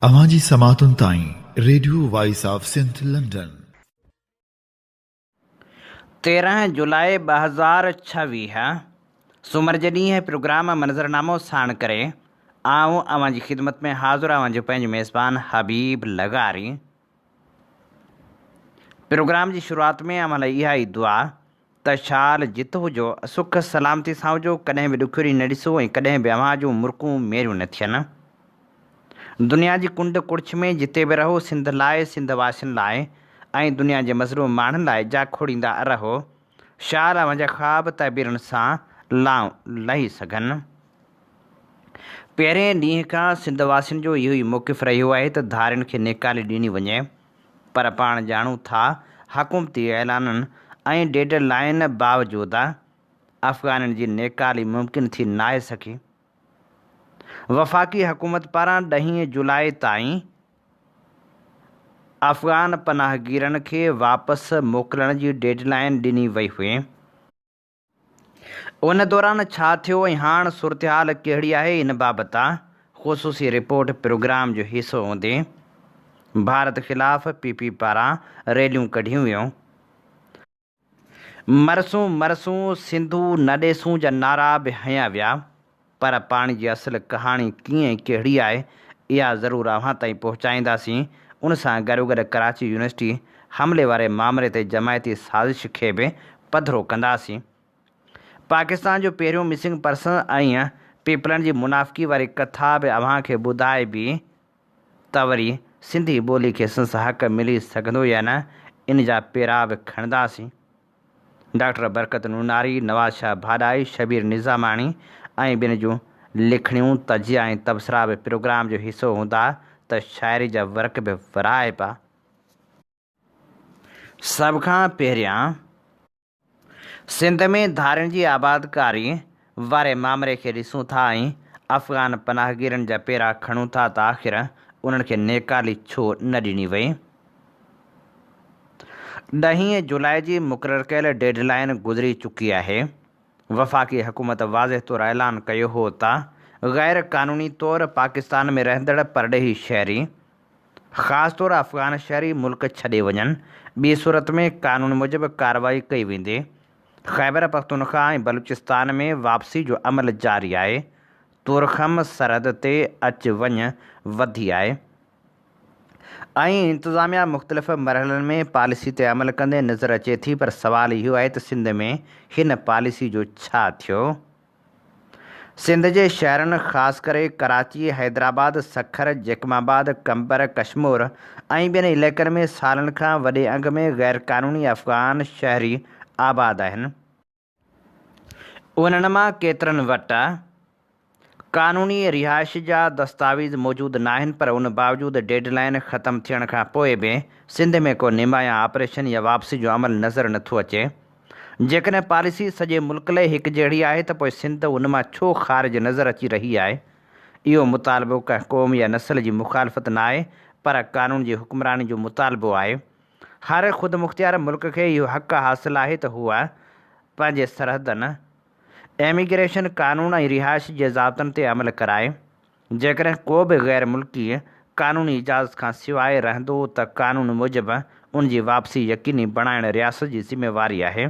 अवांजी समातुन ताईं radio voice of Sindh London 13 जुलाई 2026 सूमर जे ॾींहुं प्रोग्राम मंज़रनामो साण करे आऊं अवांजी ख़िदमत में हाज़िर आहियां पंहिंजो मेज़बान हबीब लगारी। प्रोग्राम जी शुरूआत में अमल इहा ई दुआ त शाल जित हुजो, सुख सलामती सां हुजो, कॾहिं बि ॾुखिड़ी न ॾिसो ऐं कॾहिं बि अव्हां जूं मुर्कूं मेरियूं न थियनि। दुनिया जी कुंड कुड़छ में जिते बि रहो सिंध लाइ, सिंध वासियुनि लाइ ऐं दुनिया जे मज़लूम माण्हुनि लाइ जा खोड़ींदा रहो। शाल अव्हांजा ख़्वाब तइबीरनि सां लही सघनि। पहिरें ॾींहं खां सिंध वासियुनि जो इहो ई मौक़िफ़ रहियो आहे त धारियुनि खे नेकाली ॾिनी वञे, पर पाण ॼाणूं था हुकूमती ऐलाननि ऐं डेडलाइन बावजूदि अफ़गाननि जी नेकाली मुमकिन थी नाहे सघी। वफ़ाक़ी हुकूमत पारां 10 जुलाई ताईं अफ़गान पनाहगीरनि खे वापसि मोकिलण जी डेडलाइन ॾिनी वई हुई। उन दौरान छा थियो ऐं हाणे सूरतहाल कहिड़ी आहे, इन बाबति ख़ुसूसी रिपोर्ट प्रोग्राम जो हिसो हूंदी। भारत ख़िलाफ़ PP पारां रैलियूं कढियूं वियूं। मरसूं मरसूं सिंधू न ॾेसूं जा नारा बि हयां विया, पर पाणी जी असुल कहाणी कीअं कहिड़ी आहे इहा ज़रूरु अव्हां ताईं पहुचाईंदासीं। उन सां गॾोगॾु कराची यूनिवर्सिटी हमले वारे मामले ते जमायती साज़िश खे बि पधिरो कंदासीं। पाकिस्तान जो पहिरियों मिसिंग पर्सन ऐं पीपलनि जी मुनाफ़िकी वारी कथा बि अव्हां खे ॿुधाइबी त वरी सिंधी ॿोली खे संस हक़ मिली सघंदो या न, इन जा पेरा बि खणंदासीं। डॉक्टर बरकत नूनारी, नवाज़ शाह भाॾाई, शबीर निज़ामाणी ऐं ॿिनि जूं लिखणियूं, तजिया ऐं तबसरा बि प्रोग्राम जो हिसो हूंदा त शाइरी जा वर्क बि विराइबा। सभ खां पहिरियां सिंध में धारियुनि जी आबादकारी वारे मामले खे ॾिसूं था ऐं अफ़गान पनाहगीरनि जा पेरा खणूं था त आख़िर उन्हनि खे नेकाली छो न ॾिनी वई। 10 जुलाई जी मुक़ररु कयल डेडलाइन गुज़री चुकी आहे। वफ़ाक़ी हुकूमत वाज़ह तौरु ऐलान कयो हो त ग़ैर क़ानूनी तौरु पाकिस्तान में रहंदड़ परॾेही शहरी, ख़ासि तौरु अफ़गान शहरी मुल्क छॾे वञनि। ॿी सूरत में क़ानून मूजिबि कार्रवाई कई वेंदी। ख़ैबर पख्तूनख्वा ऐं बलूचिस्तान में वापसी जो अमल जारी आहे। तुरखम सरहद ते अच वञ वधी आहे ऐं इंतिज़ामिया मुख़्तलिफ़ मरहलनि में पॉलिसी ते अमल कंदे नज़र अचे थी, पर सवाल इहो आहे त सिंध में हिन पॉलिसी जो छा थियो। सिंध जे शहरनि ख़ासि करे कराची, हैदराबाद, सखर, जैकमाबाद, कंबर, कशमोर ऐं ॿियनि इलाइक़नि में सालनि खां वॾे अंग में ग़ैर क़ानूनी अफ़गान शहरी आबाद आहिनि। उन्हनि मां केतिरनि वटि क़ानूनी रिहाइश जा दस्तावेज़ मौजूदु न आहिनि, पर उन बावजूदि डेडलाइन ख़तमु थियण खां पोइ बि सिंध में को निमाया ऑपरेशन या वापसी जो अमल नज़र नथो अचे। जेकॾहिं पॉलिसी सॼे मुल्क लाइ हिकु जहिड़ी आहे त पोइ सिंध उन मां छो ख़ारिज नज़र अची रही आहे। इहो मुतालबो कंहिं क़ौम या नस्ल जी मुखालफ़त न आहे, पर क़ानून जी हुक्मरानी जो मुतालबो आहे। हर ख़ुदि मुख़्तियार मुल्क खे इहो हक़ हासिलु आहे त हूअ पंहिंजे सरहदनि, इमिग्रेशन क़ानून ऐं रिहाइश जे ज़ाब्तनि ते अमल कराए। जेकॾहिं को बि ग़ैर मुल्की क़ानूनी इजाज़त खां सवाइ रहंदो त क़ानून मूजिबि उन जी वापसी यकीनी बणाइण रियासत जी ज़िम्मेवारी आहे।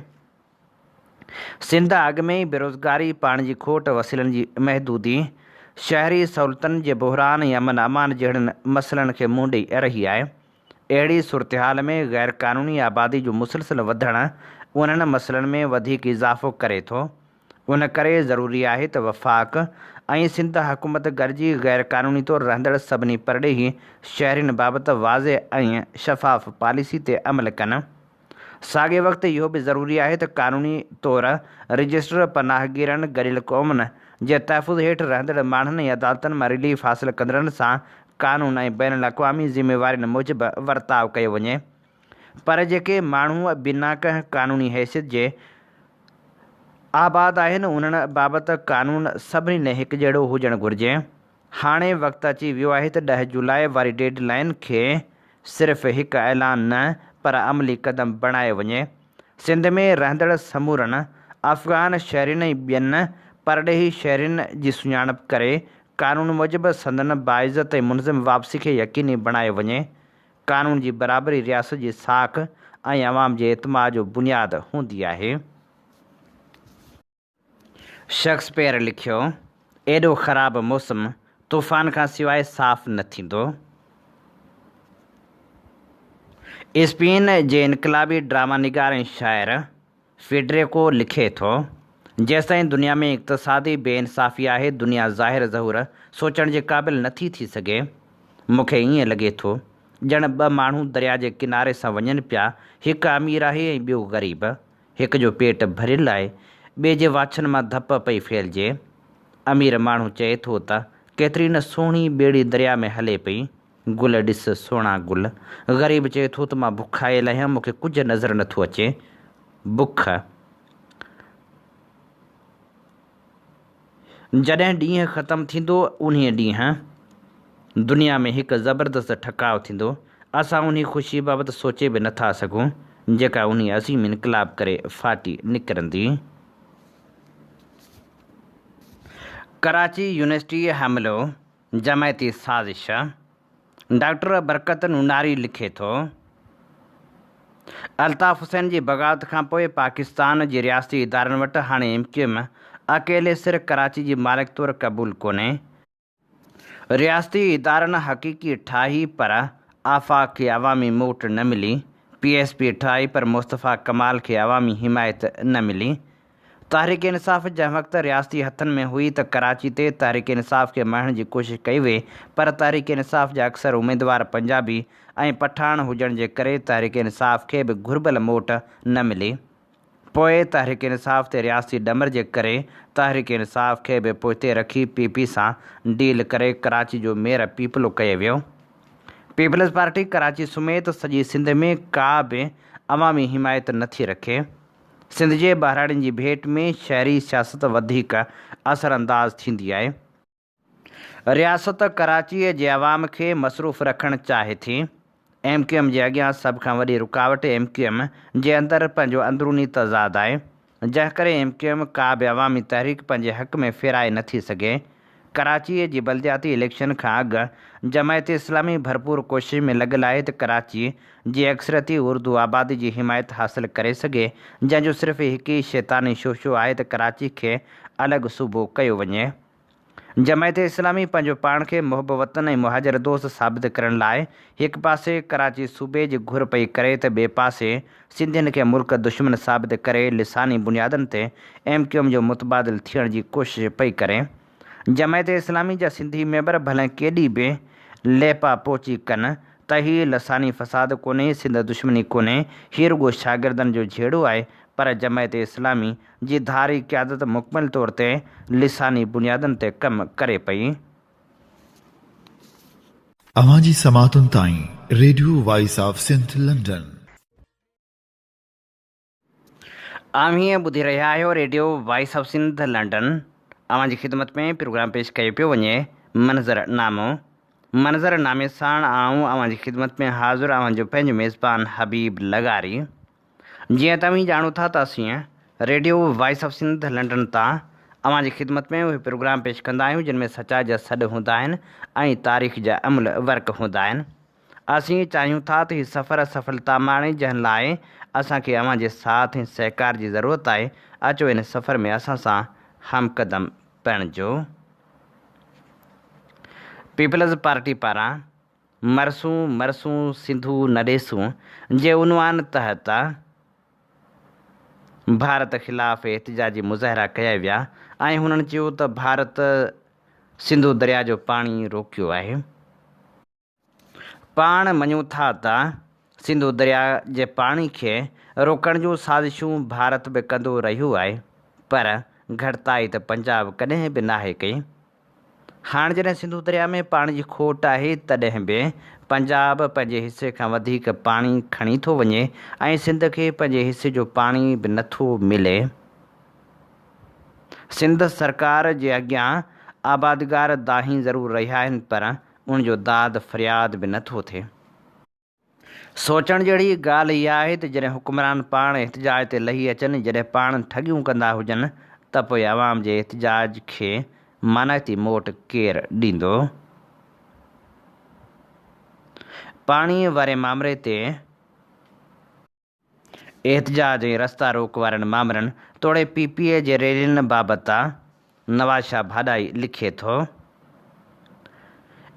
सिंध अॻु में ई बेरोज़गारी, पाणी जी खोट, वसीलनि जी महदूदी, शहरी सहूलियतुनि जे बहिरान ऐं अमन अमान जहिड़नि मसइलनि खे मुंहुं ॾेई रही आहे। अहिड़ी सूरतहाल में ग़ैर क़ानूनी आबादी जो मुसलसिल वधणु उन्हनि मसइलनि में वधीक इज़ाफ़ो करे थो। उन करे ज़रूरी आहे त वफ़ाक़ ऐं सिंध हुकूमत गॾिजी ग़ैर क़ानूनी तौरु रहंदड़ सभिनी परॾेही शहरियुनि बाबति वाज़ह ऐं शफ़ाफ़ पॉलिसी ते अमल कनि। साॻिए वक़्तु इहो बि ज़रूरी आहे त क़ानूनी तौरु रजिस्टर पनाहगीरनि, गॾियल क़ौमुनि जे तहफ़ुज़ हेठि रहंदड़ माण्हुनि ऐं अदालतनि मां रिलीफ हासिलु कंदड़नि सां क़ानून ऐं बैन अक़वामी ज़िम्मेवारियुनि मूजिबि वर्ताव कयो वञे। पर जेके माण्हू बिना कंहिं क़ानूनी हैसियत जे आबाद आहिनि, उन्हनि बाबति क़ानून सभिनी लाइ हिकु जहिड़ो हुजणु घुरिजे। हाणे वक़्तु अची वियो आहे त 10 जुलाई वारी डेडलाइन खे सिर्फ़ु हिकु ऐलान न, पर अमली क़दम बणाए वञे। सिंध में रहंदड़ समूरनि अफ़गान शहरियुनि ऐं ॿियनि परॾेही शहरियुनि जी सुञाणप करे कानून मूजिबि संदन बाइज़त ऐं मुनज़िम वापसी खे यकीनी बणायो वञे। कानून जी बराबरी रियासत जी साख ऐं अवाम जे एतमाद जो बुनियादु हूंदी आहे। शेक्सपियर लिखियो, एॾो ख़राबु मौसम तूफ़ान खां सवाइ साफ़ न थींदो। स्पेन जे इनक़लाबी ड्रामा निगार ऐं शाइर फेडरिको लिखे थो, जेसिताईं दुनिया में इक़्तिसादी बेइंसाफ़ी आहे, दुनिया ज़ाहिर ज़हूर सोचण जे क़ाबिल नथी थी सघे। मूंखे ईअं लॻे थो ॼण ॿ माण्हू दरिया जे किनारे सां वञनि पिया, हिकु अमीर आहे ऐं ॿियो ग़रीब। हिक जो पेट भरियलु आहे, ॿिए जे वाछनि मां धप पई फैलिजे। अमीर माण्हू चए थो त केतिरी न सुहिणी ॿेड़ी दरिया में हले पई, गुल ॾिस सुहिणा गुल। ग़रीब चए थो त मां बुखायल आहियां, मूंखे कुझु नज़र नथो अचे। बुख जॾहिं ॾींहुं ख़तमु थींदो, उन ॾींहुं दुनिया में हिकु ज़बरदस्त ठकाव थींदो। असां उन ख़ुशी बाबति सोचे बि नथा सघूं जेका उन अज़ीम इनक़लाब करे फाटी निकिरंदी। कराची यूनिवर्सिटी हमिलो जमायती साज़िश। डॉक्टर बरकत नूनारी लिखे थो, अल्ताफ़ हुसैन जी बग़ावत खां पोइ पाकिस्तान जे रियासती इदारनि वटि हाणे MQM अकेले सिर कराची जी मालिक तौरु क़बूल कोन्हे। रियासती इदारनि हक़ीक़ी ठाही पर आफ़ाक़ खे अवामी मोट न मिली। PSP ठाही पर मुस्तफ़ा कमाल खे अवामी हिमायत न मिली। तहरीक इंसाफ़ जंहिं वक़्तु रियासती हथनि में हुई त कराची ते तहरीक इंसाफ़ खे मारण जी कोशिशि कई वई, पर तहरीक इंसाफ़ जा अक्सर उमेदवार पंजाबी ऐं पठाण हुजण जे करे तहरीक इंसाफ़ खे बि घुर्बल मोट न मिली। पोइ तहरीक इंसाफ़ ते रियासती ॾमर जे करे तहरीक इंसाफ़ खे बि पोइते रखी PP सां डील करे कराची जो मेयर पीपलो कयो वियो। पीपल्स पार्टी कराची समेत सॼी सिंध में का बि अवामी हिमायत नथी रखे। सिंध जे बहिराणियुनि जी भेट में शहरी सियासत वधीक असरअंदाज़ थींदी आहे। रियासत कराचीअ जे अवाम खे मसरूफ़ रखणु चाहे थी। MQM जे अॻियां सभ खां वॾी रुकावट MQM जे अंदरि पंहिंजो अंदरूनी तज़ाद आहे, जंहिं करे MQM का बि अवामी तहरीक पंहिंजे हक़ में फेराए नथी सघे। कराचीअ जी बल्दियाती इलेक्शन खां अॻु जमायत इस्लामी भरपूर कोशिश में लॻल आहे त कराची जी अक्सरती उर्दू आबादी जी हिमायत हासिलु करे सघे, जंहिंजो सिर्फ़ु हिकु ई शैतानी शोशो आहे त कराची खे अलॻि सूबो कयो वञे। जमायत इस्लामी पंहिंजो पाण खे मुहब वतन ऐं मुहाजिर दोस्त साबित करण लाइ हिकु पासे कराची सूबे जी घुर पई करे त ॿिए पासे सिंधियुनि खे मुल्क दुश्मन साबित करे लिसानी बुनियादनि ते MQM जो मुतबादिल थियण जी कोशिशि पई करे। जमायत इस्लामी जा सिंधी मेंबर भले केॾी बि लेपा पोची कनि त हीउ लसानी फ़साद कोन्हे, सिंध दुश्मनी कोन्हे, हीउ रुॻो शागिर्दनि जो झेड़ो आहे, पर जमायत इस्लामी जी धारी क़यादत मुकमिल तौर ते लिसानी बुनियादनि ते कमु करे पई। अवां जी समातुनि ताईं radio voice of Sindh London. हीअं ॿुधी रहिया आहियो radio voice of Sindh London. अवां जी ख़िदमत में प्रोग्राम पेश कयो पियो वञे मंज़रनामो। मंज़रनामे साण आऊं अवां जी ख़िदमत में हाज़िर अवां जो पंहिंजो मेज़बान हबीब लगारी। जीअं तव्हीं ॼाणो था त असीं radio voice of Sindh London तां अवां जी ख़िदमत में उहे प्रोग्राम पेश कंदा आहियूं जिन में सचाई जा सॾ हूंदा आहिनि ऐं तारीख़ जा अमल वर्क हूंदा आहिनि। असीं चाहियूं था त हीउ सफ़र सफलता माणे, जंहिं लाइ असांखे अवां जे साथ ऐं सहकार जी ज़रूरत आहे। अचो इन सफ़र में असां सां हमक़दम बणिजो। पीपल्स पार्टी पारां मरसूं मरसूं सिंधू न ॾेसूं जे उनवान तहत भारत ख़िलाफ़ एहतिजाजी मुज़ाहिरा कया विया ऐं हुननि चयो त भारत सिंधु दरिया जो पाणी रोकियो आहे। पाण मञूं था त सिंधु दरिया जे पाणी खे रोकण जूं साज़िशूं भारत बि कंदो रहियो आहे, पर घटिताई त पंजाब कॾहिं बि नाहे कई। हाणे जॾहिं सिंधु दरिया में पाणी जी खोट आहे, तॾहिं बि पंजाब पंहिंजे हिसे खां वधीक पाणी खणी थो वञे ऐं सिंध खे पंहिंजे हिसे जो पाणी बि नथो मिले। सिंध सरकार जे अॻियां आबादगार दाही ज़रूरु रहिया आहिनि, पर उनजो दाद फ़रियाद बि नथो थिए। सोचण जहिड़ी ॻाल्हि इहा आहे त जॾहिं हुक्मरान पाण एहतिजाज ते लही अचनि, जॾहिं पाण ठगियूं कंदा हुजनि, त पोइ अवाम जे एहतिजाज खे मानाती मोट केरु ॾींदो? पाणीअ वारे मामले ते एहतजाज ऐं रस्ता रोक वारनि मामलनि तोड़े PPA जे रैलियुनि बाबति नवाज़ शाह भाॾाई लिखे थो।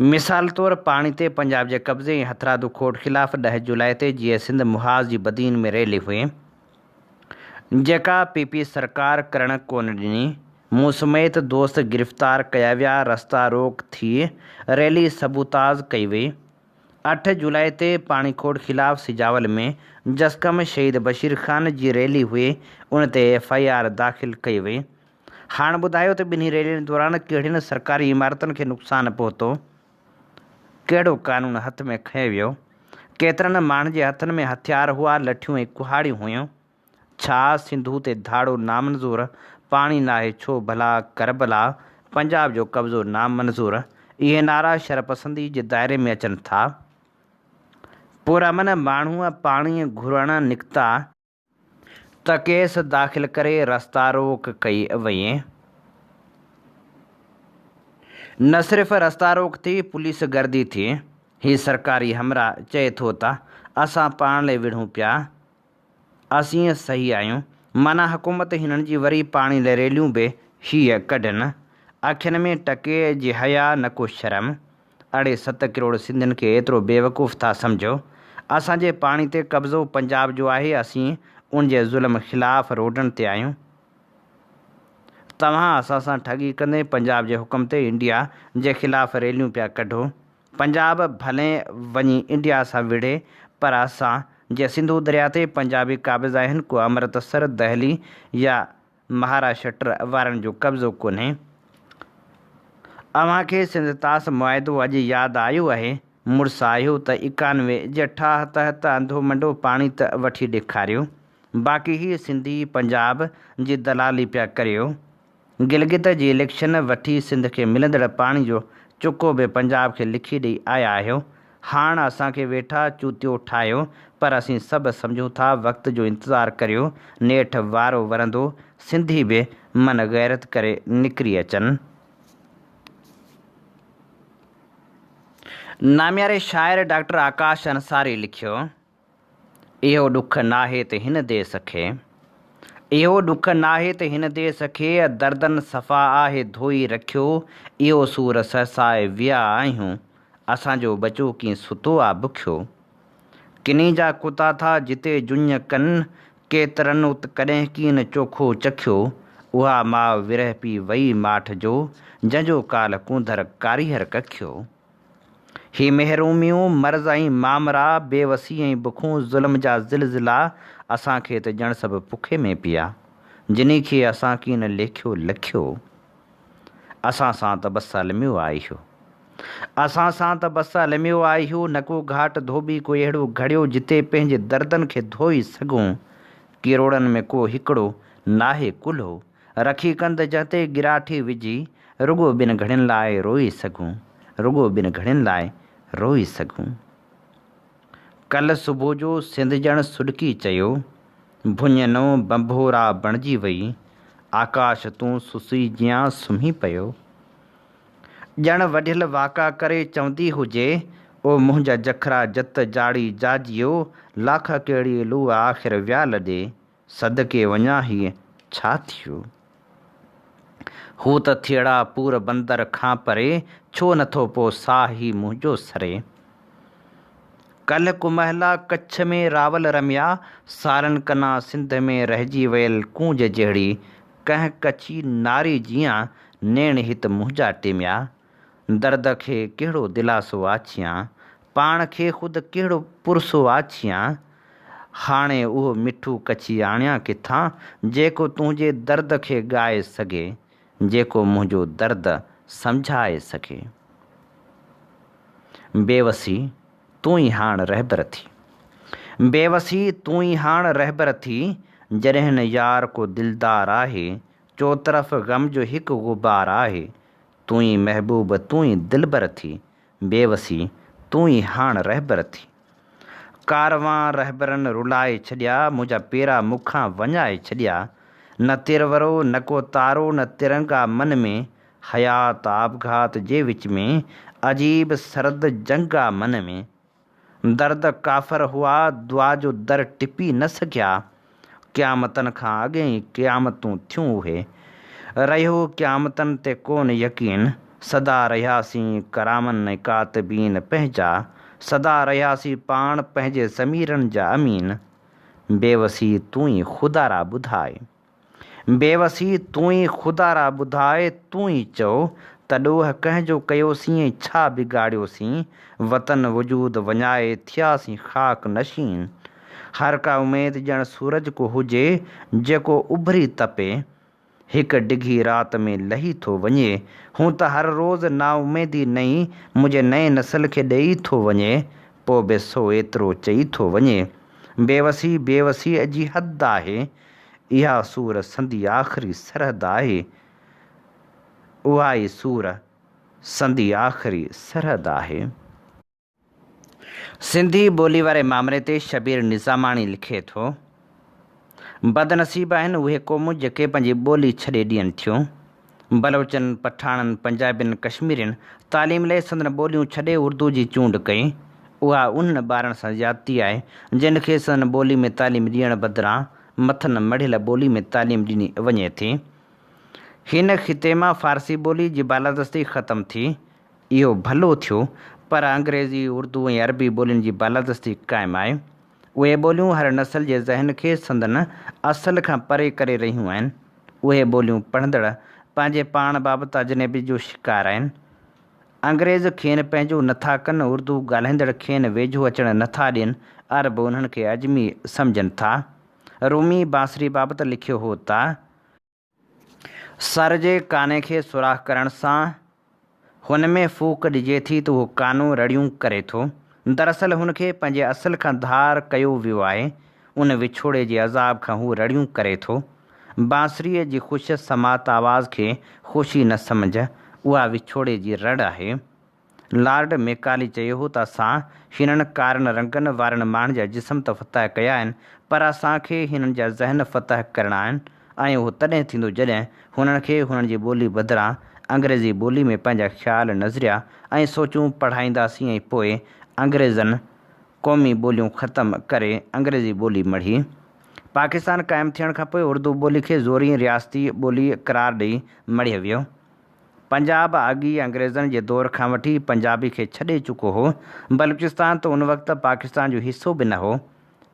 मिसाल तौरु पाणी ते पंजाब जे कब्ज़े ऐं हथरादू खोट ख़िलाफ़ 10 जुलाई ते जीअं सिंध मुहाज़ जी बदीन में रैली हुई, जेका PP सरकार करणु कोन ॾिनी। मूं समेत दोस्त गिरफ़्तार कया विया, रस्ता रोक थी, रैली सबूताज़ कई वई। 8 जुलाई ते पाणीखोट ख़िलाफ़ सिजावल में जसकम शहीद बशीर ख़ान जी रैली हुई, उन ते FIR दाख़िल कई वई। हाणे ॿुधायो त ॿिन्ही रैलियुनि दौरान कहिड़ियुनि सरकारी इमारतुनि खे नुक़सानु पहुतो, कहिड़ो कानून हथ में खंयो वियो, केतिरनि माण्हुनि जे हथनि में हथियार हुआ, लठियूं ऐं कुहाड़ियूं हुयूं। छा सिंधू ते धाड़ो नामंज़ूर, पाणी नाहे छो भला करबला, पंजाब जो कब्ज़ो नामंज़ूर, इहे नारा शरपसंदी जे दाइरे में अचनि था। पुरअमन माण्हू पाणी घुरणु निकिता त केस दाख़िल करे रस्ता रोक कई वई। न सिर्फ़ रस्ता रोक थी, पुलिस गर्दी थी। ही सरकारी हमरा चए थो त असां पाण लाइ विढ़ूं पिया, असीं सही आहियूं। माना हुकूमत हिननि जी वरी पाणी लाइ रैलियूं बि हीअ कढनि। अखियुनि में टके जी हया न को शर्म। अड़े 7 करोड़ सिंधियुनि खे एतिरो बेवकूफ़ था सम्झो? असांजे पाणी ते कब्ज़ो पंजाब जो आहे, असीं उन जे ज़ुल्म ख़िलाफ़ रोडनि ते आहियूं। तव्हां असां सां ठगी कंदे पंजाब जे हुकुम ते इंडिया जे ख़िलाफ़ रैलियूं पिया कढो। पंजाब भले वञी इंडिया सां विढ़े, पर असां जे सिंधू दरिया ते पंजाबी क़ाबिज़ आहिनि। को अमृतसर, दहली या महाराष्ट्र वारनि जो कब्ज़ो कोन्हे। अव्हां खे सिंध तास मुआइदो अॼु यादि आयो आहे? मुड़ुसु आहियो त 91 जे ठाह तहत अंधो मंडो पाणी त वठी ॾेखारियो, बाक़ी ही सिंधी पंजाब जी दलाली पिया करियो। गिलगित जी इलेक्शन वठी सिंध खे मिलंदड़ पाणी जो चुको बि पंजाब खे लिखी ॾेई आया आहियो। हाणे असांखे वेठा चूतियो ठाहियो, पर असीं सभु सम्झूं था वक़्त जो इंतज़ारु करियो, नेठि वारो वरंदो, सिंधी बि मन गैरत करे निकिरी अचनि। नामियारे शाइर डॉक्टर आकाश अंसारी लिखियो, इहो ॾुखु नाहे त हिन देस खे, इहो ॾुखु नाहे त हिन देस खे, दर्दनि सफ़ा आहे धोई रखियो, इहो सूर सहसाए विया आहियूं, असांजो बचो कीअं सुतो आहे बुखियो। किनी जा कुता था जिते जुञ कनि, केतिरनि उत कॾहिं कीअं चोखो चखियो, उहा माउ विरह पी वई माठ जो, जंहिंजो काल कूंदर कारीहर कखियो। ही महरूमियूं मर्ज़ ऐं मामरा, बेवसी ऐं बुखूं, ज़ुल्म जा ज़िलज़िला, असांखे त ॼण सभु पुखे में पिया, जिनी खे असां कीअं लेखियो लखियो। असां सां त बस अलमियो आहियो, असां सां त बस अलमियो आहियो, न को घाट धोबी कोई अहिड़ो घड़ियो जिते पंहिंजे दर्दनि खे धोई सघूं। किरोड़नि में को हिकिड़ो नाहे कुल्हो, रखी कंद जंहिंते गिराठी विझी, रुगो ॿिनि घड़ियुनि लाइ रोई सघूं, रुगो ॿिनि घड़ियुनि लाइ रोई सघूं। कल्ह सुबुह जो सिंध ॼण सुॾकी चयो, भुञनो बंभोरा बणिजी वई, आकाश तूं सुसी जियां सुम्ही पियो। ॼण वढियल वाका करे चवंदी हुजे, ओ मुंहिंजा जखरा जत जाड़ी जाजियो, लाख कहिड़ी लूह आख़िर विया लॾे, सदके वञा हीअ छा थियो। हू त थियड़ा पूर बंदर खां परे, छो नथो पोइ साह ई मुंहिंजो सरे। कल्ह कुमहला कच्छ में रावल रमिया, सालनि कना सिंध में रहिजी वियल कूंज जहिड़ी, कंहिं कच्छी नारी जियां नेण हित मुंहिंजा टिमिया। दर्द खे कहिड़ो दिलासो आछियां, पाण खे ख़ुदि कहिड़ो पुरसो आछियां। हाणे उहो मिठू कच्छी आणियां किथां, जेको तुंहिंजे दर्द खे ॻाए सघे, जेको मुंहिंजो दर्द सम्झाए सघे। बेवसी तूं ई हाणे रहबर थी, बेवसी तूं ई हाणे रहबर थी, जॾहिं न यार को दिलदार आहे, चोतरफ़ ग़म जो हिकु गुबार आहे। तूं ई महबूब तूं ई दिलबर थी, बेवसी तूं ई हाणे रहबर थी। कारवां रहबरनि रुलाए छॾिया, मुंहिंजा पेरा मूंखां वञाए छॾिया। न तिरवरो न को तारो, न तिरंगा मन में, हयात आपघात जे विच में अजीब सर्द जंगा मन में। दर्द काफ़र हुआ दुआ जो दर टिपी न सघिया। क़यामतनि खां अॻे ई क़यामतूं थियूं उहे। रहियो क़यामतनि ते कोन यकीन। सदा रहियासीं करामनि कातिबीन पंहिंजा। सदा रहियासीं पाण पंहिंजे ज़मीरनि जा अमीन। बेवसी तूं ई ख़ुदा ॿुधाए। बेवसी तूं ई ख़ुदा ॿुधाए। तूं ई चओ त ॾोह कंहिंजो कयोसीं ऐं छा बिगाड़ियोसीं। वतन वजूद वञाए थियासीं ख़ाक नशीन। हर का उमेद ॼण सूरज को हुजे जेको उभरी तपे। हिकु डिघी राति में लही थो वञे। हूं त हर रोज़ नाउमेदी नई मुंहिंजे नए नसल खे ॾेई थो वञे। पोइ बि सो एतिरो चई थो वञे। बेवसी बेवसी अजी हद आहे। इहा सूर संदी आख़िरी सरहद आहे। उहा ई सूर संदी आख़िरी सरहद आहे। सिंधी ॿोली वारे मामले ते शबीर निज़ामाणी लिखे थो। बदनसीब आहिनि उहे क़ौमूं जेके पंहिंजी ॿोली छॾे ॾियनि थियूं। बलोचनि पठाणनि पंजाबियुनि कश्मीरियुनि तालीम लाइ संदन ॿोलियूं छॾे उर्दू जी चूंड कई। उहा उन्हनि ॿारनि सां ज़्यादती आहे जिन खे संदन ॿोली में तालीम ॾियण बदिरां मथनि मढ़ियल ॿोली में तालीम ॾिनी वञे थी। हिन ख़िते मां फ़ारसी ॿोली जी बालादस्ती ख़तमु थी। इहो भलो थियो, पर अंग्रेज़ी उर्दू ऐं अरबी ॿोलियुनि जी बालादस्ती क़ाइमु आहे। उहे ॿोलियूं हर नसल जे ज़हन खे संदन असल खां परे करे रहियूं आहिनि। उहे ॿोलियूं पढ़ंदड़ पंहिंजे पाण बाबति अजनबी जो शिकार आहिनि। अंग्रेज़ खेनि पंहिंजो नथा कनि। उर्दू ॻाल्हाईंदड़ खेनि वेझो अचणु नथा ॾियनि। अरब उन्हनि खे अजमी सम्झनि था। रूमी बांसरी बाबति लिखियो हो त सर जे काने खे सुराख़ करण सां हुन में फूक ॾिजे थी त उहो कानो रड़ियूं करे थो। दरअसल हुनखे पंहिंजे असल खां धार कयो वियो आहे। उन विछोड़े जे अज़ाब खां हू रड़ियूं करे थो। बांसरीअ जी ख़ुशि समात आवाज़ खे ख़ुशी न सम्झ। उहा विछोड़े जी रड़ आहे। लॉर्ड मैकाली चयो हो त असां हिननि कारनि रंगनि वारनि माण्हुनि जा जिस्म त फ़तह कया आहिनि, पर असांखे हिननि जा ज़हन फ़तह करणा आहिनि। ऐं उहो तॾहिं थींदो जॾहिं हुननि खे हुननि जी ॿोली बदिरां अंग्रेज़ी ॿोली में पंहिंजा ख़्याल नज़रिया ऐं सोचूं पढ़ाईंदासीं। ऐं पोइ अंग्रेज़नि क़ौमी ॿोलियूं ख़तमु करे अंग्रेज़ी ॿोली मढ़ी। पाकिस्तान क़ाइमु थियण खां पोइ उर्दू ॿोली खे ज़ोरी रियासती ॿोली क़रार ॾेई मढ़ियो वियो। पंजाब अॻी अंग्रेज़नि जे दौर खां वठी पंजाबी खे छॾे चुको हो। बलूचिस्तान त उन वक़्तु पाकिस्तान जो हिसो बि न हो।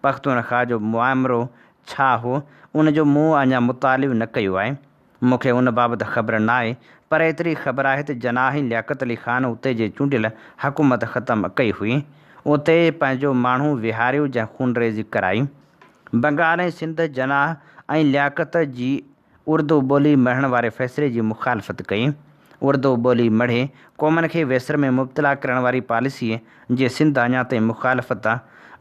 पख़्तूनख़्वा जो मुआमरो छा हो उन जो मूं अञा मुतालिब न कयो आहे। मूंखे उन बाबति ख़बर न आहे, पर एतिरी ख़बर आहे त जनाह लियाक़त अली ख़ान उते जे चूंडियल हुकूमत ख़तमु कई हुई। उते पंहिंजो माण्हू विहारियो जंहिं खूनरेज़ी कराई। बंगाल ऐं सिंध जनाह ऐं लियाक़त जी उर्दू ॿोली मढ़ण वारे फ़ैसिले जी मुखालफ़त कई। उर्दू ॿोली मढ़े क़ौमनि खे वेसर में मुब्तला करण वारी पॉलिसीअ जे सिंध अञा ताईं मुखालफ़त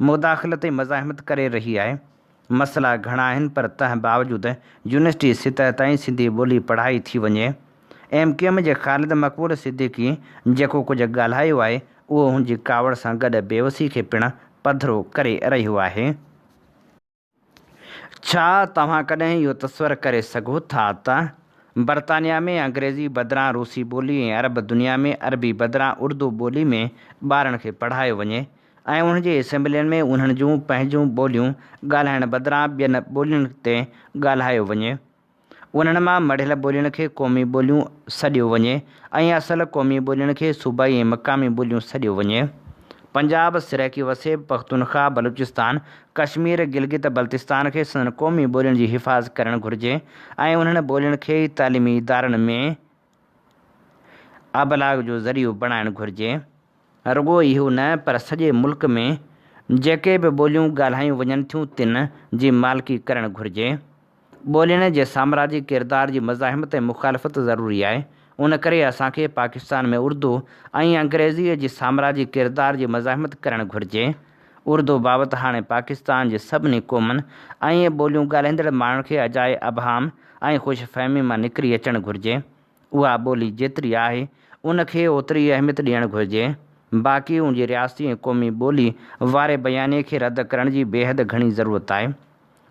मुदाख़लत ऐं मज़ाहिमत करे रही आहे। मसइला घणा आहिनि, पर तंहिं बावजूदि यूनिवर्सिटी सतह ताईं सिंधी ॿोली पढ़ाई थी वञे। MQM जे ख़ालिद मक़बूल सिद्दीकी जेको कुझु ॻाल्हायो आहे उहो हुनजी कावड़ सां गॾु बेवसी खे पिणु पधिरो करे रहियो आहे। छा तव्हां कॾहिं इहो तस्वर करे सघो था त बरतानिया में अंग्रेज़ी बदिरां रूसी ॿोली ऐं अरब दुनिया में अरबी बदिरां उर्दू ॿोली में ॿारनि खे पढ़ायो वञे ऐं उन्हनि असेंबलियुनि में उन्हनि जूं पंहिंजूं ॿोलियूं ॻाल्हाइण बदिरां ॿियनि ॿोलियुनि ते ॻाल्हायो वञे। उन्हनि मां मढ़ियल ॿोलियुनि खे क़ौमी ॿोलियूं सॾियो वञे ऐं असल क़ौमी ॿोलियुनि खे सूबाई ऐं मक़ामी ॿोलियूं सॾियो वञे। पंजाब, सिरैकी वसेब, पख़्तूनख़्वा, बलूचिस्तान, कश्मीर, गिलगित बल्तिस्तान खे संदन क़ौमी ॿोलियुनि जी हिफ़ाज़त करणु घुरिजे ऐं उन्हनि ॿोलियुनि खे ई तालीमी इदारनि में अबलाग जो ज़रियो बणाइणु घुरिजे। रुॻो इहो न, पर सॼे मुल्क में जेके बि ॿोलियूं ॻाल्हायूं वञनि थियूं तिन जी मालिकी करणु घुरिजे। ॿोलियुनि जे साम्राजी किरदार जी मज़ाहिमत ऐं मुखालफ़त ज़रूरी आहे। उन करे असांखे पाकिस्तान में उर्दू ऐं अंग्रेज़ीअ जी साम्राजी किरदार जी मज़ाहिमत करणु घुरिजे। उर्दू बाबति हाणे पाकिस्तान जे सभिनी क़ौमनि ऐं ॿोलियूं ॻाल्हाईंदड़ माण्हुनि खे अजाए अबहाम ऐं ख़ुशफ़हमी मां निकिरी अचणु घुरिजे। उहा ॿोली जेतिरी आहे उनखे ओतिरी अहमियत ॾियणु घुरिजे। बाक़ी उनजी रियासती ऐं क़ौमी ॿोली वारे बयाने खे रद्द करण जी बेहद घणी ज़रूरत आहे।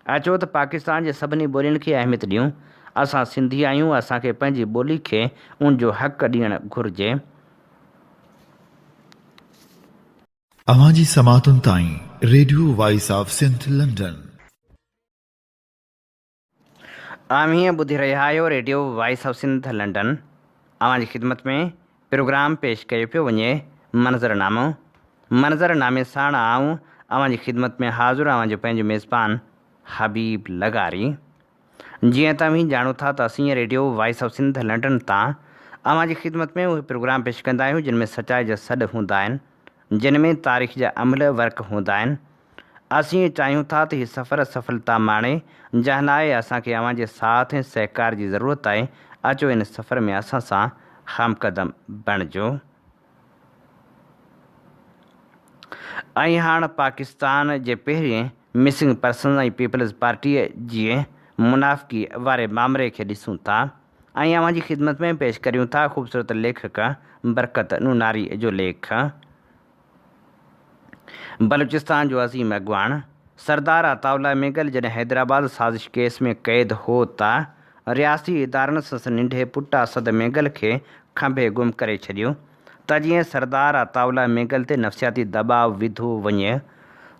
अचो त पाकिस्तान जे सभिनी ॿोलियुनि खे अहमियत ॾियूं असां सिंधी आहियूं, असांखे पंहिंजी ॿोली खे उन जो हक़ ॾियणु घुरिजे। अवांजी समातुनि ताईं radio voice of Sindh London. हीअं ॿुधी रहिया आहियो radio voice of Sindh London. अवांजी ख़िदमत में प्रोग्राम पेश कयो पियो वञे मंज़रनामो। मंज़रनामे साण आऊं अवांजी ख़िदमत में हाज़िर अवांजो पंहिंजो मेज़बान हबीब लगारी। जीअं तव्हीं ॼाणो था त असीं radio voice of Sindh London तां अवांजी ख़िदमत में उहे प्रोग्राम पेश कंदा आहियूं जिन में सचाई जा सॾ हूंदा आहिनि, जिन में तारीख़ जा अमल वर्क हूंदा आहिनि। असीं चाहियूं था त हीउ सफ़र सफलता माणे, जंहिं लाइ असांखे अवांजे साथ ऐं सहकार जी ज़रूरत आहे। अचो इन सफ़र में असां सां हमक़दम बणिजो। ऐं हाणे पाकिस्तान जे पहिरें मिसिंग पर्सन ऐं पीपल्स पार्टीअ जी मुनाफ़िकी वारे मामले खे ॾिसूं था ऐं अवांजी ख़िदमत में पेश करियूं था ख़ूबसूरत लेखक बरकत नूनारी जो लेख। बलूचिस्तान जो अज़ीम अॻवान सरदार अताउल्ला मेगल जॾहिं हैदराबाद साज़िश केस में क़ैद हो त रियासी इदारनि संदसि नंढे पुटु असद मेगल खे खंभे गुम करे छॾियो त जीअं सरदार अताउल्ला मेगल ते नफ़सियाती दबाव विधो वञे।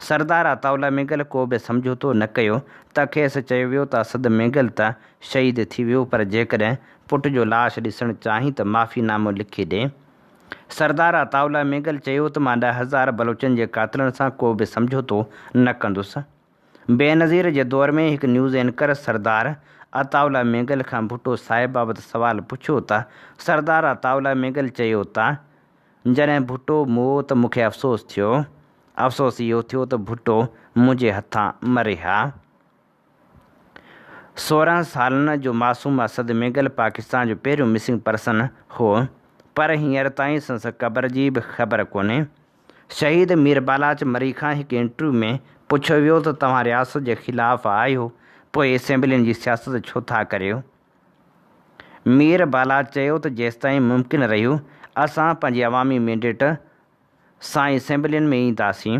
सरदार अताउल्ला मेगल को बि समझोतो न कयो त खेसि चयो वियो त असद मेगल त शहीद थी वियो, पर जेकॾहिं पुट जो लाश ॾिसणु चाहीं त माफ़ीनामो लिखी ॾे। सरदार अताउल्ला मेगल चयो त मां 10,000 बलोचनि जे कातिलनि सां को बि समझोतो न कंदुसि। बेनज़ीर जे दौर में हिकु न्यूज़ एंकर सरदार अताउल्ला मेगल खां भुट्टो साहिब बाबति सवालु पुछियो त सरदार अताउल्ला मेगल चयो त जॾहिं भुट्टो मुओ त मूंखे अफ़सोस थियो। अफ़सोस इहो थियो त भुट्टो मुंहिंजे हथां मरे हा। 16 सालनि जो मासूम असद मेगल पाकिस्तान जो पहिरियों मिसिंग पर्सन हो, पर हींअर ताईं संदसि क़बर जी बि ख़बर कोन्हे। शहीद मीर बालाच मरी खां हिकु इंटरव्यू में पुछियो वियो त तव्हां रियासत जे ख़िलाफ़ु आहियो, पोइ असेंबलियुनि जी सियासत छो था करियो। मीर बालाच चयो त जेसिताईं मुमकिन रहियो असां पंहिंजी अवामी मैंडेट सां असेंबलियुनि में ईंदासीं।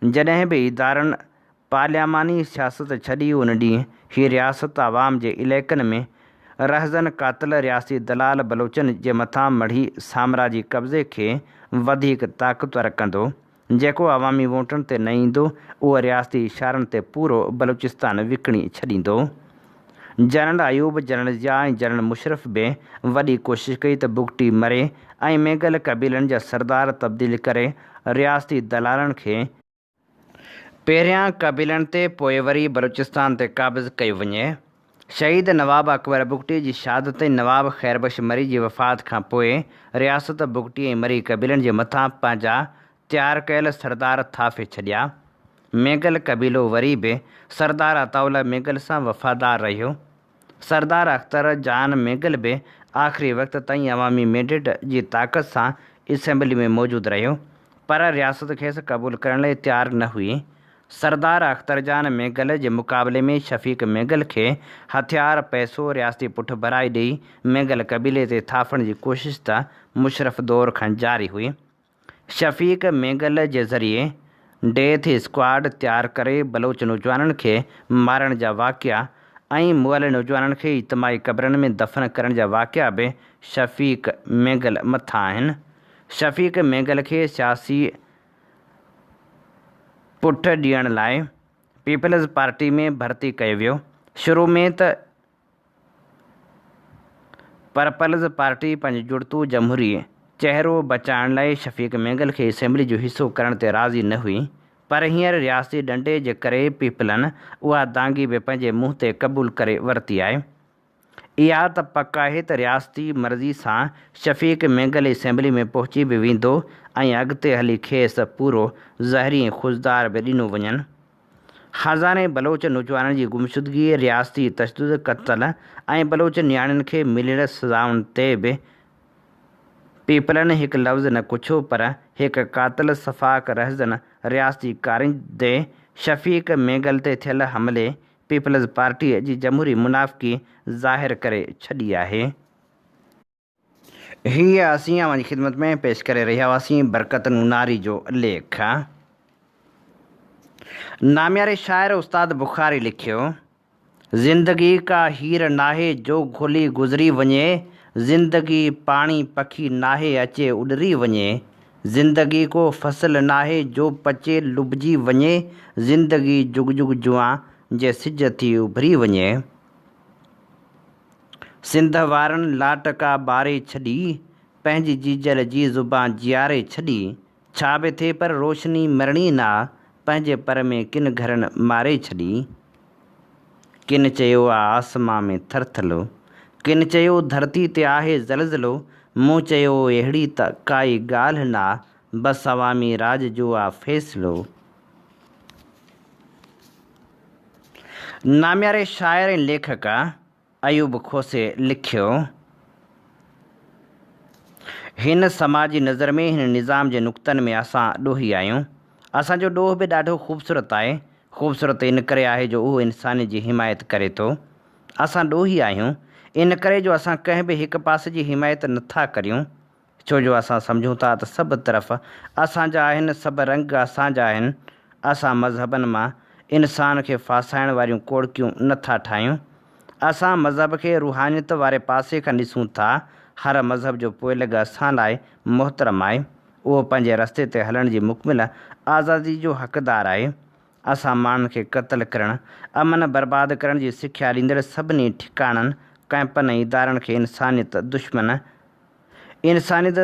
जॾहिं बि इदारनि पार्लियामानी सियासत छॾी उन ॾींहुं हीअ रियासत आवाम जे इलाइक़नि में रहज़न कातिल रियासी दलाल बलोचनि जे मथां मढ़ी साम्राजी कब्ज़े खे वधीक ताक़तवर कंदो। जेको अवामी वोटनि ते न ईंदो उहो रियासती इशारनि ते पूरो बलूचिस्तान विकिणी छॾींदो। जनरल अयूब, जनरल ज़िया ऐं जनरल मुशरफ बि वॾी कोशिशि कई त बुगटी मरे ऐं मेगल क़बीलनि जा सरदार तब्दील करे रियासती दलालनि खे पहिरियां क़बीलनि ते पोइ वरी बलूचिस्तान ते क़ाबिज़ कयो वञे। शहीद नवाब अकबर बुगटी जी शहादत ऐं नवाब ख़ैरबख्श मरी जी वफ़ात खां पोइ रियासत बुगटी ऐं मरी क़बीलनि जे मथां पंहिंजा तयारु कयल सरदार थापे छॾिया। मेगल क़बीलो वरी बि सरदार अताउल्ला मेगल सां वफ़ादार रहियो। सरदार अख्तर जान मेगल बि आख़िरी वक़्त ताईं अवामी मैंडेट जी ताक़त सां असेंबली में मौजूदु रहियो, पर रियासत खेसि क़बूलु करण लाइ तयारु न हुई। सरदार अख्तर जान मेगल जे मुक़ाबले में शफ़ीक मेगल खे हथियार, पैसो, रियासती पुठि भराई ॾेई मेगल क़बीले ते थापण जी कोशिशि त मुशरफ दौर खां जारी हुई। शफ़ीक मेगल जे ज़रिए डेथ स्क्वाड तयारु करे बलोच नौजवाननि खे मारण जा वाक़िया ऐं मुअल नौजवाननि खे इज्तिमाही क़बरनि में दफ़न करण जा वाक़िया बि शफ़ीक मेगल मथां आहिनि। शफ़ीक मेगल खे सियासी पुठि ॾियण लाइ पीपल्स पार्टी में भर्ती कयो वियो। शुरू में त पर्पल्स पार्टी पंहिंजी जुड़तू जमहूरी चहिरो बचाइण लाइ शफ़ीक मेगल खे असेंबली जो हिसो करण ते राज़ी न हुई, पर हींअर रियासती ॾंडे जे करे पीपलनि उहा दांगी बि पंहिंजे मुंहं ते क़बूलु करे वरिती आहे। इहा त पक आहे त रियासती मर्ज़ी सां शफ़ीक मेगल असेंबली में पहुची बि वेंदो ऐं अॻिते हली खेसि पूरो ज़हरी ऐं ख़ुशदार बि ॾिनो वञनि। हज़ारे बलोच नौजवाननि जी गुमशुदगी, रियासती तशदुद, क़त्ल ऐं बलोच नियाणियुनि खे मिलियल सज़ाउनि ते बि पीपलनि हिकु लफ़्ज़ न कुछो, पर हिकु कातिल सफ़ाक रहज़न रियासती कारिंदे शफ़ीक मेगल ते थियल हमले पीपल्स पार्टीअ जी जमहूरी मुनाफ़िकी ज़ाहिर करे छॾी आहे। हीअ असीं अवांजी ख़िदमत में पेश करे रहिया हुआसीं बरकत नूनारी जो लेख। नामियारे शाइर उस्ताद बुखारी लिखियो, ज़िंदगी का हीर नाहे जो घुली गुज़री वञे, ज़िंदगी पाणी पखी नाहे अचे उॾरी वञे, ज़िंदगी को फसल नाहे जो पचे लुभिजी वञे, ज़िंदगी जुग जुग जुआ जे सिज थी उभरी वञे। सिंध वारनि लाटका ॿारे छॾी, पंहिंजी जीजल जी ज़ुबान जियारे छॾी, छा बि थिए पर रोशनी मरणी ना, पंहिंजे पर में किन घरनि मारे छॾी। किन चयो आहे आसमां में थरथलो, किन चयो धरती ते आहे ज़लज़लो, मूं चयो अहिड़ी त काई ॻाल्हि ना, बसि अवामी राज जो आहे फ़ैसिलो। नाम्यारे शाइर ऐं लेखक अयूब खोसे लिखियो, हिन समाजी नज़र में हिन निज़ाम जे नुक़्तनि में असां ॾोही आहियूं। असांजो ॾोह बि ॾाढो ख़ूबसूरत आहे। ख़ूबसूरत इन करे आहे जो उहो इंसानी जी हिमायत करे थो। असां ॾोही आहियूं इन करे जो असां कंहिं बि हिकु पासे जी हिमायत नथा करियूं, छो जो असां सम्झूं था त सभु तरफ़ असांजा आहिनि, सभु रंग असांजा आहिनि। असां मज़हबनि मां इंसान खे फासाइण वारियूं कोड़कियूं नथा ठाहियूं। असां मज़हब खे रूहानियत वारे पासे खां ॾिसूं था। हर मज़हब जो पोइ लॻ असां लाइ मोहतरम आहे। उहो पंहिंजे रस्ते ते हलण जी मुकमिल आज़ादी जो हक़दारु आहे। असां माण्हुनि खे क़त्ल करणु, अमन बर्बाद करण जी सिख्या ॾींदड़ सभिनी ठिकाणनि, कैंपनि ऐं इदारनि खे इंसानियत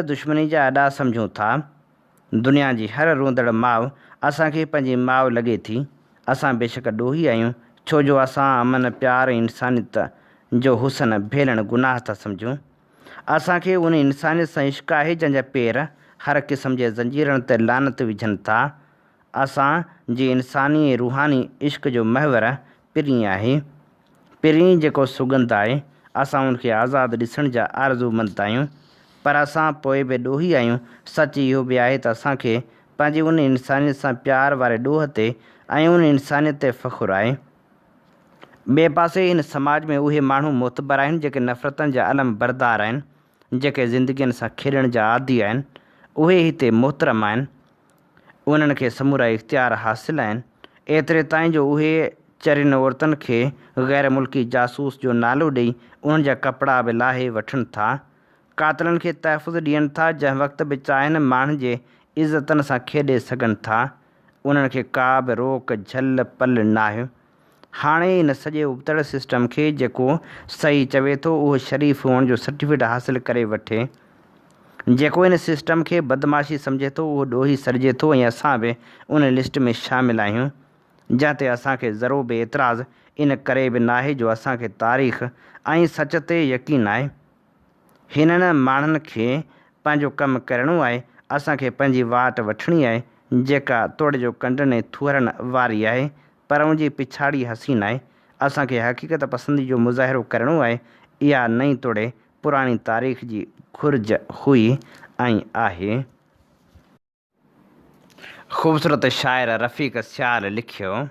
दुश्मनी जा अॾा सम्झूं था। दुनिया जी हर रोंदड़ माउ असांखे पंहिंजी माउ लॻे थी। असां बेशक ॾोही आहियूं, छो जो असां अमन प्यार ऐं इंसानियत जो हुसन भेलण गुनाह था सम्झूं। असांखे उन इंसानियत सां इश्क़ आहे जंहिंजा पेर हर क़िस्म जे ज़ंजीरनि ते लानत विझनि था। असां जी इंसानी ऐं रूहानी इश्क़ जो महवर पिरीं आहे, पिरीं जेको सुगंध आहे। असां उनखे आज़ादु ॾिसण जा आरज़ूमंद आहियूं, पर असां पोइ बि ॾोही आहियूं। सच इहो बि आहे त असांखे पंहिंजी उन इंसानियत सां प्यार वारे ॾोह ते ऐं उन इंसानियत ते फ़ख़ुरु आहे। ॿिए पासे हिन समाज में उहे माण्हू मोतबर आहिनि जेके नफ़रतनि जा अलम बरदार आहिनि, जेके ज़िंदगीअ सां खेॾण जा आदी आहिनि। उहे हिते मोहतरम आहिनि, उन्हनि खे समूरा इख़्तियार हासिलु आहिनि, एतिरे ताईं जो उहे चरियुनि औरतुनि खे ग़ैर मुल्की जासूस जो नालो ॾेई उन्हनि जा कपिड़ा बि लाहे वठनि था। कातिलनि खे तहफ़ुज़ ॾियनि था, जंहिं वक़्तु बि चाहिनि माण्हुनि जे इज़तनि सां खेॾे सघनि था। उन्हनि खे का बि रोक झल पल नाहे। हाणे इन सॼे उबतड़ सिस्टम खे जेको सही चवे थो उहो शरीफ़ हुअण जो सर्टिफिकेट हासिलु करे वठे, जेको इन सिस्टम खे बदमाशी सम्झे थो उहो ॾोही सॾिजे थो। ऐं असां बि उन लिस्ट में शामिलु आहियूं, जंहिं ते असांखे ज़रो बि एतिराज़ु इन करे बि नाहे जो असांखे तारीख़ ऐं सच ते यकीन आहे। हिननि माण्हुनि खे पंहिंजो कमु करिणो आहे। असांखे पंहिंजी वाट वठणी आहे, जेका तोड़ जो कंडनि ऐं थुअरण वारी आहे, पर उनजी पिछाड़ी हसीन आहे। असांखे हक़ीक़त पसंदी जो मुज़ाहिरो करिणो आहे। इहा नई तोड़े पुराणी तारीख़ जी घुर्ज हुई ऐं आहे। ख़ूबसूरत शाइर रफ़ीक़ सियाल लिखियो,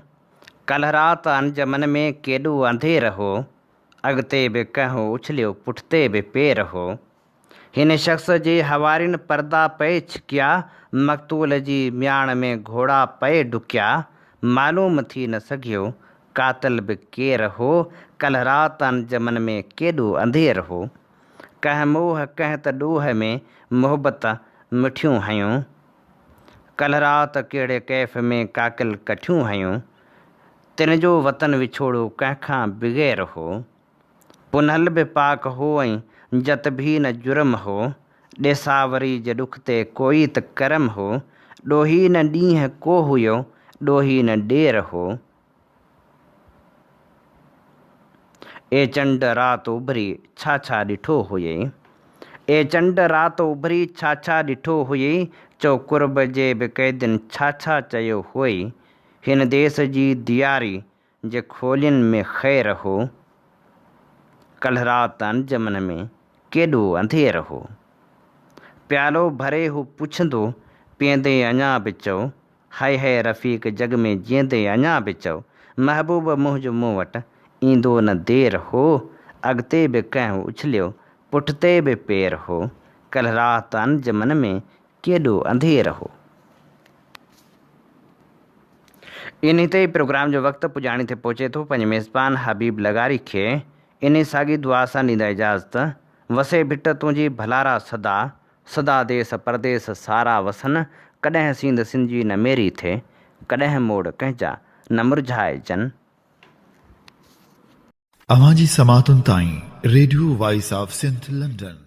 कल्ह राति अंजमन में केॾो अंधेर हो, अॻिते बि कंहिं उछलियो पुठिते बि पेर हो। हिन शख़्स जे हवारियुनि पर्दा पए छिकिया, मक़तूल जी म्याण में घोड़ा पए डुकिया। मालूम थी न सघियो कातिल बि केरु हो, कल्ह राति अंजमन में केॾो अंधेर हो। कंहिं मोह कंहिं त ॾोह में मोहबत मिठियूं हयूं, कल्ह राति कहिड़े कैफ़ में काकिल कठियूं हयूं। तिन जो वतन विछोड़ो कंहिंखां बग़ैर हो, पुनहल बि पाक हो ऐं जत बि न जुर्म हो। ॾेसावरी जे ॾुख ते कोई त करम हो, ॾोही न ॾींहुं को हुयो, ॾोही न ॾेर हो। ए चंड राति उभरी छा छा ॾिठो हुई, ए चंड राति उभरी छा छा ॾिठो हुई, चओ कुर्ब जे बि क़ैदिन छा छा चयो हुई। हिन देस जी दियारी जे खोलियुनि में ख़ैर हो, कल्ह राति अंजमन में केॾो अंधेर हो। प्यालो भरे हू पुछंदो पीअंदे अञा बि चओ, हाय हाय रफ़ीक़ जग में जीअंदे अञा बि चओ, महबूब मुंहिंजो मूं वटि ईंदो न देर हो। अॻिते बि कंहिं उछलियो पुठिते बि पेर हो, कल्ह राति अंजमन में केॾो अंधेर हो। इन ते प्रोग्राम जो वक़्तु पुॼाणी ते पहुचे थो। पंहिंजे मेज़बान हबीब लगारी खे इन साॻी दुआ सां ॾींदा इजाज़त। वसे भिट तुंहिंजी भलारा सदा, सदा देस परदेस सारा वसन। कॾहिं सींद सिंधी न मेरी थे, कॾहिं मोड़ कंहिंजा न मुरझाइजनि। अवां जी समातुनि ताईं radio voice of Sindh London.